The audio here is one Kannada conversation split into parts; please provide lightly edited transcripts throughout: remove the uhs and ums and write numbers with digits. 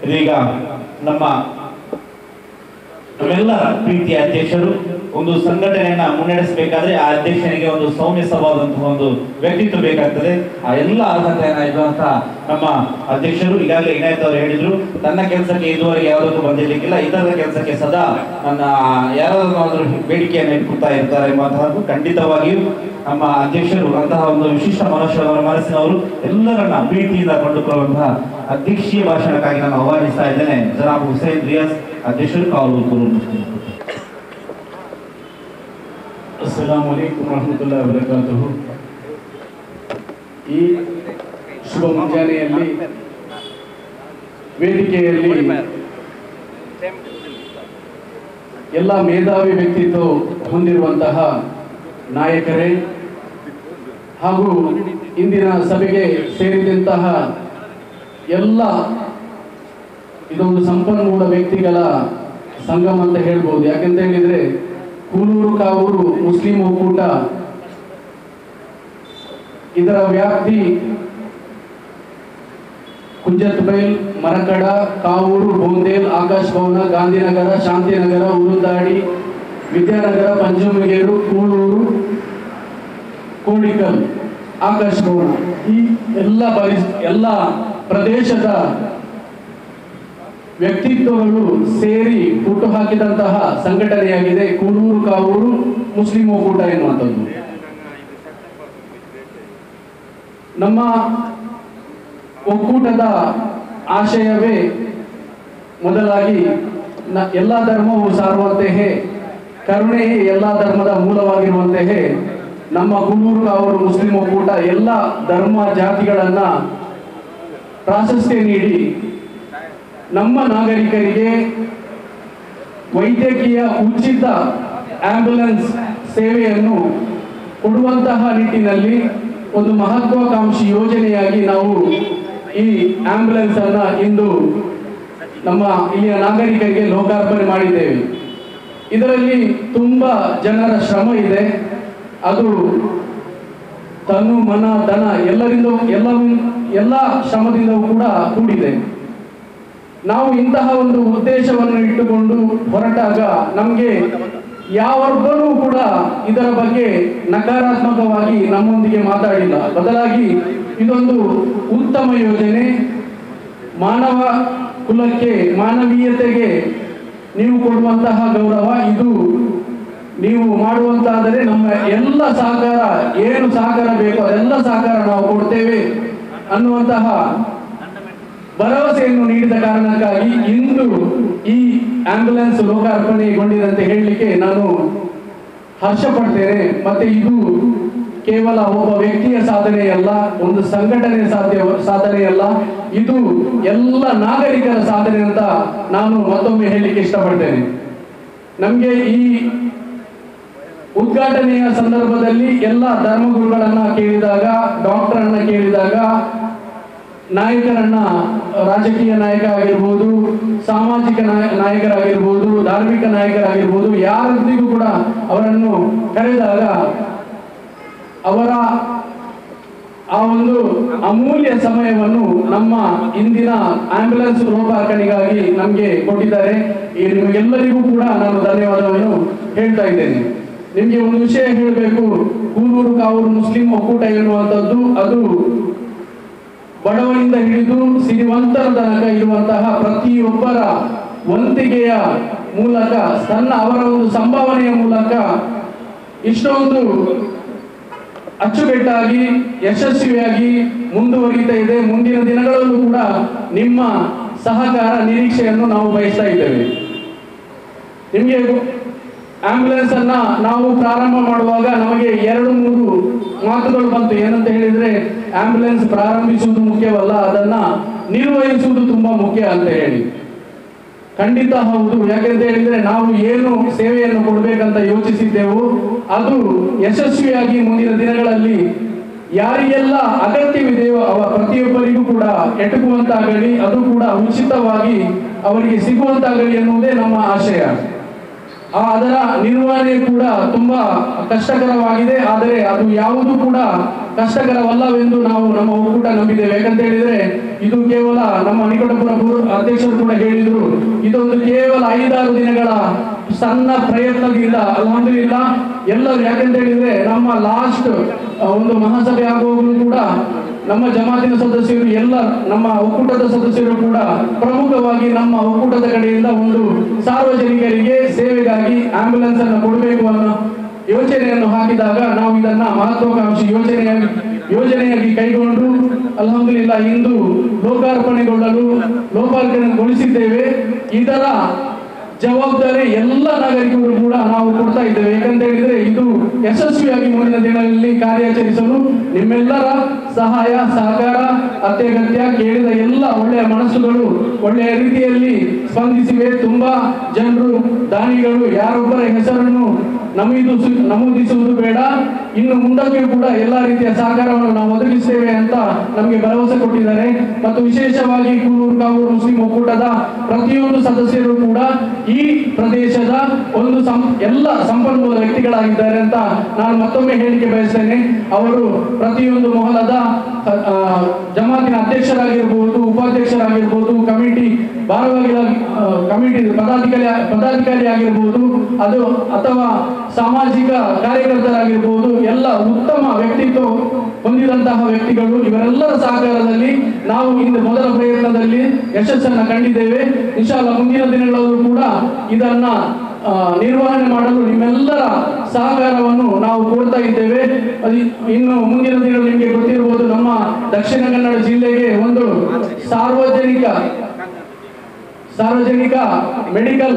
ಇದೀಗ ನಮ್ಮೆಲ್ಲರ ಪ್ರೀತಿಯ ಅಧ್ಯಕ್ಷರು ಒಂದು ಸಂಘಟನೆಯನ್ನ ಮುನ್ನಡೆಸಬೇಕಾದ್ರೆ ಆ ಅಧ್ಯಕ್ಷನಿಗೆ ಒಂದು ಸೌಮ್ಯ ಸ್ವಭಾವದಂತಹ ಒಂದು ವ್ಯಕ್ತಿತ್ವ ಬೇಕಾಗ್ತದೆ. ಆ ಎಲ್ಲ ಅರ್ಹತೆಯನ್ನ ಇರುವಂತಹ ನಮ್ಮ ಅಧ್ಯಕ್ಷರು ಈಗಾಗಲೇ ಇನಾಯತ್ ಅವರು ಹೇಳಿದ್ರು, ತನ್ನ ಕೆಲಸಕ್ಕೆ ಇದುವರೆಗೆ ಯಾವುದಕ್ಕೂ ಬಂದಿರ್ಲಿಕ್ಕಿಲ್ಲ, ಇತರರ ಕೆಲಸಕ್ಕೆ ಸದಾ ನನ್ನ ಯಾರಾದ್ರೂ ಬೇಡಿಕೆಯನ್ನು ಇಟ್ಕೊಳ್ತಾ ಇರ್ತಾರೆ ಎಂಬಂತಹದ್ದು ಖಂಡಿತವಾಗಿಯೂ ನಮ್ಮ ಅಧ್ಯಕ್ಷರು ಅಂತಹ ಒಂದು ವಿಶಿಷ್ಟ ಮನಸ್ಸಿನವರು ಎಲ್ಲರನ್ನ ಪ್ರೀತಿಯಿಂದ ಕೊಂಡುಕೊಳ್ಳುವಂತಹ ಅಧ್ಯಕ್ಷೀಯ ಭಾಷಣಕ್ಕಾಗಿ ನಾನು ಆಹ್ವಾನಿಸ್ತಾ ಇದ್ದೇನೆ. ಜನಾಬ್ ಹುಸೇನ್ ರಿಯಾಜ್ ಅಧ್ಯಕ್ಷರು ಕಾವಲು. ಅಸ್ಸಲಾಮು ಅಲೈಕುಂ ವರಹಮತುಲ್ಲಾಹಿ ವಬರಕಾತುಹು. ಈ ಶುಭ ಮುಂಜಾನೆಯಲ್ಲಿ ವೇದಿಕೆಯಲ್ಲಿ ಎಲ್ಲ ಮೇಧಾವಿ ವ್ಯಕ್ತಿತ್ವ ಹೊಂದಿರುವಂತಹ ನಾಯಕರೇ ಹಾಗೂ ಇಂದಿನ ಸಭೆಗೆ ಸೇರಿದಂತಹ ಎಲ್ಲ ಇದೊಂದು ಸಂಪನ್ಮೂಲ ವ್ಯಕ್ತಿಗಳ ಸಂಗಮ ಅಂತ ಹೇಳ್ಬೋದು. ಯಾಕೆಂತ ಹೇಳಿದ್ರೆ ಕೂನೂರು ಕಾವೂರು ಮುಸ್ಲಿಂ ಒಕ್ಕೂಟ ಇದರ ವ್ಯಾಪ್ತಿ ಕುಂಜತ್ಬೈಲ್, ಮರಕಡ, ಕಾವೂರು, ಬೋಂದೇಲ್, ಆಕಾಶ್ ಭವನ, ಗಾಂಧಿನಗರ, ಶಾಂತಿನಗರ, ಉರುದಾಡಿ, ವಿದ್ಯಾನಗರ, ಪಂಚಮಗೇರು, ಕೂಳೂರು, ಕೋಡಿಕಲ್, ಆಕಾಶ್ ಭವನ ಈ ಎಲ್ಲ ಪ್ರದೇಶದ ವ್ಯಕ್ತಿತ್ವಗಳು ಸೇರಿ ಹುಟ್ಟು ಹಾಕಿದಂತಹ ಸಂಘಟನೆಯಾಗಿದೆ ಕೂನೂರು ಕಾವೂರು ಮುಸ್ಲಿಂ ಒಕ್ಕೂಟ ಎನ್ನುವಂಥದ್ದು. ನಮ್ಮ ಒಕ್ಕೂಟದ ಆಶಯವೇ ಮೊದಲಾಗಿ ಎಲ್ಲ ಧರ್ಮವು ಸಾರುವಂತೆಯೇ ಕರುಣೆಯೇ ಎಲ್ಲ ಧರ್ಮದ ಮೂಲವಾಗಿರುವಂತೆಯೇ ನಮ್ಮ ಕೂನೂರು ಕಾವೂರು ಮುಸ್ಲಿಂ ಒಕ್ಕೂಟ ಎಲ್ಲ ಧರ್ಮ ಜಾತಿಗಳನ್ನ ಪ್ರಾಶಸ್ತ್ಯ ನೀಡಿ ನಮ್ಮ ನಾಗರಿಕರಿಗೆ ವೈದ್ಯಕೀಯ ಉಚಿತ ಆಂಬ್ಯುಲೆನ್ಸ್ ಸೇವೆಯನ್ನು ಕೊಡುವಂತಹ ನಿಟ್ಟಿನಲ್ಲಿ ಒಂದು ಮಹತ್ವಾಕಾಂಕ್ಷಿ ಯೋಜನೆಯಾಗಿ ನಾವು ಈ ಆಂಬ್ಯುಲೆನ್ಸ್ ಅನ್ನ ಇಂದು ನಮ್ಮ ಇಲ್ಲಿಯ ನಾಗರಿಕರಿಗೆ ಲೋಕಾರ್ಪಣೆ ಮಾಡಿದ್ದೇವೆ. ಇದರಲ್ಲಿ ತುಂಬಾ ಜನರ ಶ್ರಮ ಇದೆ. ಅದು ತನು ಮನ ಧನ ಎಲ್ಲ ಶ್ರಮದಿಂದಲೂ ಕೂಡ ಕೂಡಿದೆ. ನಾವು ಇಂತಹ ಒಂದು ಉದ್ದೇಶವನ್ನು ಇಟ್ಟುಕೊಂಡು ಹೊರಟಾಗ ನಮಗೆ ಯಾವೊಬ್ಬರೂ ಕೂಡ ಇದರ ಬಗ್ಗೆ ನಕಾರಾತ್ಮಕವಾಗಿ ನಮ್ಮೊಂದಿಗೆ ಮಾತಾಡಿಲ್ಲ. ಬದಲಾಗಿ ಇದೊಂದು ಉತ್ತಮ ಯೋಜನೆ, ಮಾನವ ಕುಲಕ್ಕೆ ಮಾನವೀಯತೆಗೆ ನೀವು ಕೊಡುವಂತಹ ಗೌರವ, ಇದು ನೀವು ಮಾಡುವಂತಾದರೆ ನಮ್ಮ ಎಲ್ಲ ಸಹಕಾರ, ಏನು ಸಹಕಾರ ಬೇಕೋ ಅದೆಲ್ಲ ಸಹಕಾರ ನಾವು ಕೊಡ್ತೇವೆ ಅನ್ನುವಂತಹ ಭರವಸೆಯನ್ನು ನೀಡಿದ ಕಾರಣಕ್ಕಾಗಿ ಇಂದು ಈ ಆಂಬ್ಯುಲೆನ್ಸ್ ಲೋಕಾರ್ಪಣೆಗೊಂಡಿದೆ ಹೇಳಲಿಕ್ಕೆ ನಾನು ಹರ್ಷ ಪಡ್ತೇನೆ. ಮತ್ತೆ ಇದು ಕೇವಲ ಒಬ್ಬ ವ್ಯಕ್ತಿಯ ಸಾಧನೆಯಲ್ಲ, ಒಂದು ಸಂಘಟನೆ ಸಾಧನೆಯಲ್ಲ, ಇದು ಎಲ್ಲ ನಾಗರಿಕರ ಸಾಧನೆ ಅಂತ ನಾನು ಮತ್ತೊಮ್ಮೆ ಹೇಳಲಿಕ್ಕೆ ಇಷ್ಟಪಡ್ತೇನೆ. ನಮಗೆ ಈ ಉದ್ಘಾಟನೆಯ ಸಂದರ್ಭದಲ್ಲಿ ಎಲ್ಲ ಧರ್ಮಗುರುಗಳನ್ನ ಕೇಳಿದಾಗ, ಡಾಕ್ಟರನ್ನ ಕೇಳಿದಾಗ, ನಾಯಕರನ್ನ, ರಾಜಕೀಯ ನಾಯಕ ಆಗಿರ್ಬೋದು, ಸಾಮಾಜಿಕ ನಾಯಕರಾಗಿರ್ಬೋದು, ಧಾರ್ಮಿಕ ನಾಯಕರಾಗಿರ್ಬೋದು, ಯಾರೊಂದಿಗೂ ಕೂಡ ಅವರನ್ನು ಕರೆದಾಗ ಅವರ ಆ ಒಂದು ಅಮೂಲ್ಯ ಸಮಯವನ್ನು ನಮ್ಮ ಇಂದಿನ ಆಂಬ್ಯುಲೆನ್ಸ್ ಲೋಕಾರ್ಪಣೆಗಾಗಿ ನಮಗೆ ಕೊಟ್ಟಿದ್ದಾರೆ. ನಿಮಗೆಲ್ಲರಿಗೂ ಕೂಡ ನಾನು ಧನ್ಯವಾದವನ್ನು ಹೇಳ್ತಾ ಇದ್ದೇನೆ. ನಿಮಗೆ ಒಂದು ವಿಷಯ ಹೇಳಬೇಕು, ಕೂನೂರು ಕಾವೂರು ಮುಸ್ಲಿಂ ಒಕ್ಕೂಟ ಎನ್ನುವಂಥದ್ದು ಅದು ಬಡವರಿಂದ ಹಿಡಿದು ಸಿರಿವಂತರ ತನಕ ಇರುವಂತಹ ಪ್ರತಿಯೊಬ್ಬರ ವಂತಿಗೆಯ ಮೂಲಕ ಅವರ ಒಂದು ಸಂಭಾವನೆಯ ಮೂಲಕ ಇಷ್ಟೊಂದು ಅಚ್ಚುಕಟ್ಟಾಗಿ ಯಶಸ್ವಿಯಾಗಿ ಮುಂದುವರಿತಾ ಇದೆ. ಮುಂದಿನ ದಿನಗಳಲ್ಲೂ ಕೂಡ ನಿಮ್ಮ ಸಹಕಾರ ನಿರೀಕ್ಷೆಯನ್ನು ನಾವು ಬಯಸ್ತಾ ಇದ್ದೇವೆ. ನಿಮಗೆ ಆಂಬ್ಯುಲೆನ್ಸ್ ಅನ್ನ ನಾವು ಪ್ರಾರಂಭ ಮಾಡುವಾಗ ನಮಗೆ 2-3 ಮಾತುಗಳು ಬಂತು. ಏನಂತ ಹೇಳಿದ್ರೆ, ಆಂಬ್ಯುಲೆನ್ಸ್ ಪ್ರಾರಂಭಿಸುವುದು ಮುಖ್ಯವಲ್ಲ, ಅದನ್ನ ನಿರ್ವಹಿಸುವುದು ತುಂಬಾ ಮುಖ್ಯ ಅಂತ ಹೇಳಿ. ಖಂಡಿತ ಹೌದು. ಯಾಕೆಂತ ಹೇಳಿದ್ರೆ ನಾವು ಏನು ಸೇವೆಯನ್ನು ಕೊಡಬೇಕಂತ ಯೋಚಿಸಿದ್ದೆವು ಅದು ಯಶಸ್ವಿಯಾಗಿ ಮುಂದಿನ ದಿನಗಳಲ್ಲಿ ಯಾರಿಗೆಲ್ಲ ಅಗತ್ಯವಿದೆಯೋ ಪ್ರತಿಯೊಬ್ಬರಿಗೂ ಕೂಡ ಎಟುಕುವಂತಾಗಲಿ, ಅದು ಕೂಡ ಉಚಿತವಾಗಿ ಅವರಿಗೆ ಸಿಗುವಂತಾಗಲಿ ಎನ್ನುವುದೇ ನಮ್ಮ ಆಶಯ. ಅದರ ನಿರ್ವಹಣೆ ಕೂಡ ತುಂಬಾ ಕಷ್ಟಕರವಾಗಿದೆ. ಆದರೆ ಅದು ಯಾವುದು ಕೂಡ ಕಷ್ಟಕರವಲ್ಲವೆಂದು ನಾವು ನಮ್ಮ ಒಕ್ಕೂಟ ನಂಬಿದ್ದೇವೆ. ಯಾಕಂತ ಹೇಳಿದ್ರೆ ಇದು ಕೇವಲ ನಮ್ಮ ನಿಕಟಪುರ ಅಧ್ಯಕ್ಷರು ಕೂಡ ಹೇಳಿದ್ರು, ಇದೊಂದು ಕೇವಲ 5-6 ದಿನಗಳ ಸಣ್ಣ ಪ್ರಯತ್ನದಿಂದ ಅಲ್ಹಮ್ದುಲಿಲ್ಲಾ ಎಲ್ಲರೂ, ಯಾಕಂತ ಹೇಳಿದ್ರೆ ನಮ್ಮ ಲಾಸ್ಟ್ ಒಂದು ಮಹಾಸಭೆ ಆಗುವಾಗಲೂ ಕೂಡ ನಮ್ಮ ಜಮಾತಿನ ಸದಸ್ಯರು ಎಲ್ಲ ನಮ್ಮ ಒಕ್ಕೂಟದ ಸದಸ್ಯರು ಕೂಡ ಪ್ರಮುಖವಾಗಿ ನಮ್ಮ ಒಕ್ಕೂಟದ ಕಡೆಯಿಂದ ಒಂದು ಸಾರ್ವಜನಿಕರಿಗೆ ಸೇವೆಗಾಗಿ ಆಂಬ್ಯುಲೆನ್ಸ್ ಅನ್ನು ಕೊಡಬೇಕು ಅನ್ನೋ ಯೋಜನೆಯನ್ನು ಹಾಕಿದಾಗ ನಾವು ಇದನ್ನ ಮಹತ್ವಾಕಾಂಕ್ಷಿ ಯೋಜನೆಯಾಗಿ ಕೈಗೊಂಡು ಅಲ್ಹಮ್ದುಲಿಲ್ಲಾ ಇಂದು ಲೋಕಾರ್ಪಣೆಗೊಳಿಸಿದ್ದೇವೆ. ಇದರ ಜವಾಬ್ದಾರಿ ಎಲ್ಲ ನಾಗರಿಕರು ಕೂಡ ನಾವು ಕೊಡ್ತಾ ಇದ್ದೇವೆ. ಯಾಕಂತ ಹೇಳಿದ್ರೆ ಇದು ಯಶಸ್ವಿಯಾಗಿ ಮುಂದಿನ ದಿನಗಳಲ್ಲಿ ಕಾರ್ಯಾಚರಿಸಲು ನಿಮ್ಮೆಲ್ಲರ ಸಹಾಯ ಸಹಕಾರ ಅತ್ಯಗತ್ಯ. ಕೇಳಿದ ಎಲ್ಲ ಒಳ್ಳೆಯ ಮನಸ್ಸುಗಳು ಒಳ್ಳೆಯ ರೀತಿಯಲ್ಲಿ ಸ್ಪಂದಿಸಿವೆ. ತುಂಬಾ ಜನರು ದಾನಿಗಳು ಯಾರೊಬ್ಬರ ಹೆಸರನ್ನು ನಮೂದಿಸುವುದು ಬೇಡ, ಇನ್ನು ಮುಂದಕ್ಕೆ ಕೂಡ ಎಲ್ಲಾ ರೀತಿಯ ಸಹಕಾರವನ್ನು ನಾವು ಒದಗಿಸ್ತೇವೆ ಅಂತ ನಮಗೆ ಭರವಸೆ ಕೊಟ್ಟಿದ್ದಾರೆ. ಮತ್ತು ವಿಶೇಷವಾಗಿ ಕೂನೂರು ಕಾವೂರು ಮುಸ್ಲಿಂ ಒಕ್ಕೂಟದ ಪ್ರತಿಯೊಂದು ಸದಸ್ಯರು ಕೂಡ ಈ ಪ್ರದೇಶದ ಒಂದು ಎಲ್ಲ ಸಂಪನ್ಮೂಲ ವ್ಯಕ್ತಿಗಳಾಗಿದ್ದಾರೆ ಅಂತ ನಾನು ಮತ್ತೊಮ್ಮೆ ಹೇಳಿಕೆ ಬಯಸ್ತೇನೆ. ಅವರು ಪ್ರತಿಯೊಂದು ಮೊಹಲದ ಜಮಾತಿನ ಅಧ್ಯಕ್ಷರಾಗಿರ್ಬೋದು, ಉಪಾಧ್ಯಕ್ಷರಾಗಿರ್ಬೋದು, ಕಮಿಟಿ ಪದಾಧಿಕಾರಿ ಆಗಿರ್ಬೋದು, ಅದು ಅಥವಾ ಸಾಮಾಜಿಕ ಕಾರ್ಯಕರ್ತರಾಗಿರ್ಬೋದು, ಎಲ್ಲ ಉತ್ತಮ ವ್ಯಕ್ತಿತ್ವ ಹೊಂದಿದಂತಹ ವ್ಯಕ್ತಿಗಳು. ಇವರೆಲ್ಲರ ಸಹಕಾರದಲ್ಲಿ ನಾವು ಇಂದು ಮೊದಲ ಪ್ರಯತ್ನದಲ್ಲಿ ಯಶಸ್ಸನ್ನು ಕಂಡಿದ್ದೇವೆ. ಇನ್ಶಾಅಲ್ಲಾ ಮುಂದಿನ ದಿನಗಳಲ್ಲೂ ಕೂಡ ಇದನ್ನ ನಿರ್ವಹಣೆ ಮಾಡಲು ನಿಮ್ಮೆಲ್ಲರ ಸಹಕಾರವನ್ನು ನಾವು ಕೋರ್ತಾ ಇದ್ದೇವೆ. ಇನ್ನು ಮುಂದಿನ ದಿನಗಳಲ್ಲಿ ನಿಮಗೆ ಗೊತ್ತಿರಬಹುದು, ನಮ್ಮ ದಕ್ಷಿಣ ಕನ್ನಡ ಜಿಲ್ಲೆಗೆ ಒಂದು ಸಾರ್ವಜನಿಕ ಮೆಡಿಕಲ್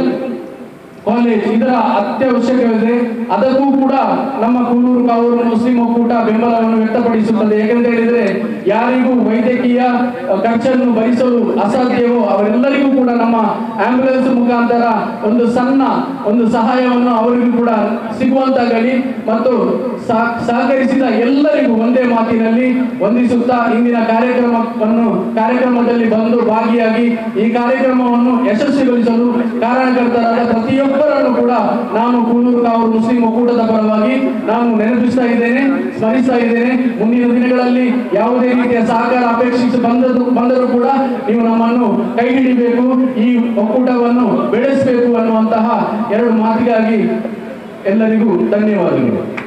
ಕಾಲೇಜ್ ಇದರ ಅತ್ಯವಶ್ಯಕವಿದೆ. ಅದಕ್ಕೂ ಕೂಡ ನಮ್ಮ ಕೂನೂರು ಕಾವೂರು ಮುಸ್ಲಿಂ ಒಕ್ಕೂಟ ಬೆಂಬಲವನ್ನು ವ್ಯಕ್ತಪಡಿಸುತ್ತದೆ. ಯಾಕೆಂತ ಹೇಳಿದ್ರೆ ಯಾರಿಗೂ ವೈದ್ಯಕೀಯ ಖರ್ಚನ್ನು ಭರಿಸಲು ಅಸಾಧ್ಯವೋ ಅವರೆಲ್ಲರಿಗೂ ಕೂಡ ನಮ್ಮ ಆಂಬ್ಯುಲೆನ್ಸ್ ಮುಖಾಂತರ ಒಂದು ಸಣ್ಣ ಒಂದು ಸಹಾಯವನ್ನು ಅವರಿಗೂ ಕೂಡ ಸಿಗುವಂತಾಗಲಿ ಮತ್ತು ಸಹಕರಿಸಿದ ಎಲ್ಲರಿಗೂ ಒಂದೇ ಮಾತಿನಲ್ಲಿ ವಂದಿಸುತ್ತಾ ಇಂದಿನ ಕಾರ್ಯಕ್ರಮದಲ್ಲಿ ಬಂದು ಭಾಗಿಯಾಗಿ ಈ ಕಾರ್ಯಕ್ರಮವನ್ನು ಯಶಸ್ವಿಗೊಳಿಸಲು ಕಾರಣಕರ್ತರಾದ ಪ್ರತಿಯೊಬ್ಬರನ್ನು ಕೂಡ ನಾನು ಕೂನೂರು ಕಾವೂರು ಮುಸ್ಲಿಂ ಒಕ್ಕೂಟದ ಪರವಾಗಿ ನಾನು ನೆನಪಿಸ್ತಾ ಇದ್ದೇನೆ, ಸ್ಮರಿಸ್ತಾ ಇದ್ದೇನೆ. ಮುಂದಿನ ದಿನಗಳಲ್ಲಿ ಯಾವುದೇ ರೀತಿಯ ಸಹಕಾರ ಅಪೇಕ್ಷಿಸಿ ಬಂದರೂ ಕೂಡ ನೀವು ನಮ್ಮನ್ನು ಕೈ ಹಿಡಿಬೇಕು, ಈ ಒಕ್ಕೂಟವನ್ನು ಬೆಳೆಸಬೇಕು ಅನ್ನುವಂತಹ 2 ಮಾತಿಗಾಗಿ ಎಲ್ಲರಿಗೂ ಧನ್ಯವಾದಗಳು.